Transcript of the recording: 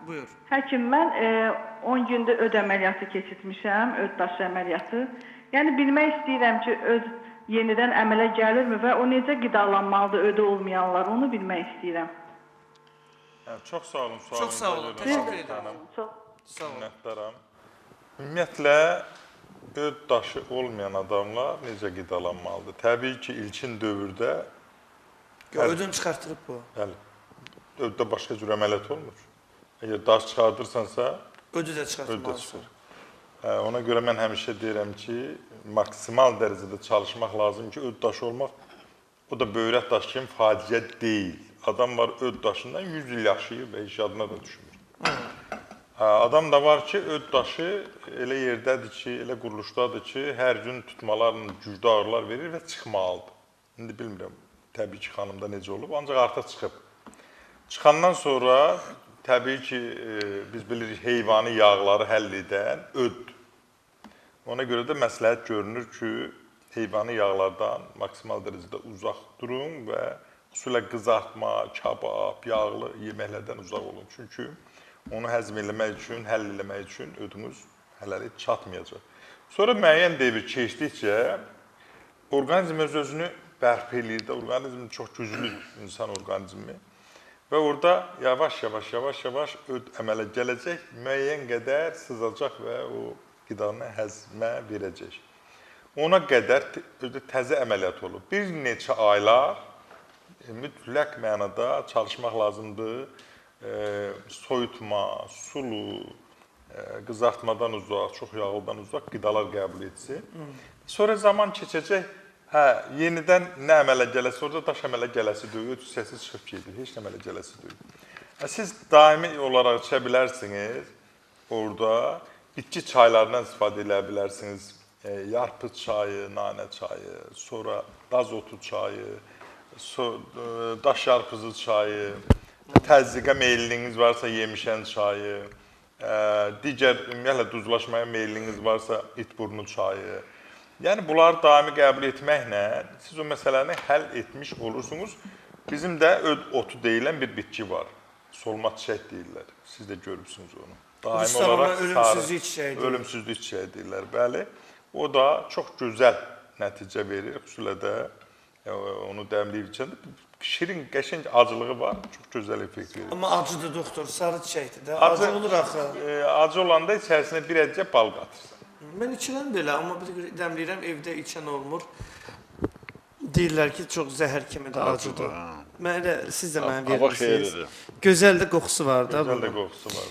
Buyur. Həkim, mən 10 gündə öd əməliyyatı keçirtmişəm, öd daşı əməliyyatı. Yəni bilmək istəyirəm ki, öd yenidən əmələ gəlirmi və o necə qidalanmalıdır ödü olmayanlar, onu bilmək istəyirəm. Çox sağ olun. Çox sağ olun, təşəkkür edirəm. Çox Sağ olun. Minnətdaram. Ümumiyyətlə, öd daşı olmayan adamlar necə qidalanmalıdır? Təbii ki, ilkin dövrdə Ödün çıxartırıb bu. bəli, öddə başqa cür əməliyyat olmur. Əgər daş çıxardırsansa, Ödü də öd də çıxartılmalıdır. çıxır. Ona görə mən həmişə deyirəm ki, maksimal dərəcədə çalışmaq lazım ki, öd daşı olmaq, o da böyrək daşı kimi faciə deyil. Adam var öd daşından 100 il yaşayır və heç yadına da düşmür. Adam da var ki, öd daşı elə yerdədir ki, elə quruluşdadır ki, hər gün tutmalarla güclü ağrılar verir və çıxmalıdır. İndi bilmirəm, təbii ki, xanımda necə olub, ancaq artıq çıxıb. Çıxandan sonra, təbii ki, biz bilirik, heyvani yağları həll edən öddür. Ona görə də məsləhət görünür ki, heyvani yağlardan maksimal dərəcədə uzaq durun və xüsusilə qızartma, kabab, yağlı yeməklərdən uzaq olun. Çünki onu həzm eləmək üçün, həll eləmək üçün ödünüz hələlik çatmayacaq. Sonra müəyyən devir keçdikcə orqanizm öz-özünü bərpa eləyir də, orqanizm çox güclü insan orqanizmi və orada yavaş-yavaş öd əmələ gələcək, müəyyən qədər sızacaq və o qidanı həzmə verəcək. Ona qədər təzə əməliyyat olur. Bir neçə aylar mütləq mənada çalışmaq lazımdır. Soyutma, sulu, qızartmadan uzaq, çox yağlıdan uzaq qidalar qəbul etsin. Sonra zaman keçəcək, yenidən nə əmələ gələsi, orada daş əmələ gələsi deyil, öd hissəsi çıxıb gedir, heç nə əmələ gələsi deyil. Siz daimi olaraq içə bilərsiniz, orada bitki çaylarından istifadə edə bilərsiniz. Yarpı çayı, nanə çayı, sonra daz otu çayı, daş yarpızı çayı, təzyiqə meyliliyiniz varsa yemişən çayı, digər ümumiyyətlə duzlaşmaya meyliliyiniz varsa itburnu çayı. Yəni, bunları daimi qəbul etməklə siz o məsələni həll etmiş olursunuz. Bizim də öd otu deyilən bir bitki var. Solma çiçək deyirlər. Siz də görürsünüz onu. Daimi olaraq ölümsüzlük çiçəyi deyirlər. Ölümsüzlük çiçəyi deyirlər, bəli. O da çox gözəl nəticə verir. Xüsusilə də onu dəmləyirkən şirin, qəşəng acılığı var, çox gözəl effekt verir. Amma acıdır doktor, sarı çiçəkdir də. Acı olur axı. Acı olanda içərisinə bir əcə bal qatırsan. Mən içirəm belə, amma bir dəmləyirəm, evdə içən olmur. Deyirlər ki, çox zəhər kimi də acıdır. Siz də mənə verirsiniz. Gözəl də qoxusu var da. Gözəl də qoxusu var.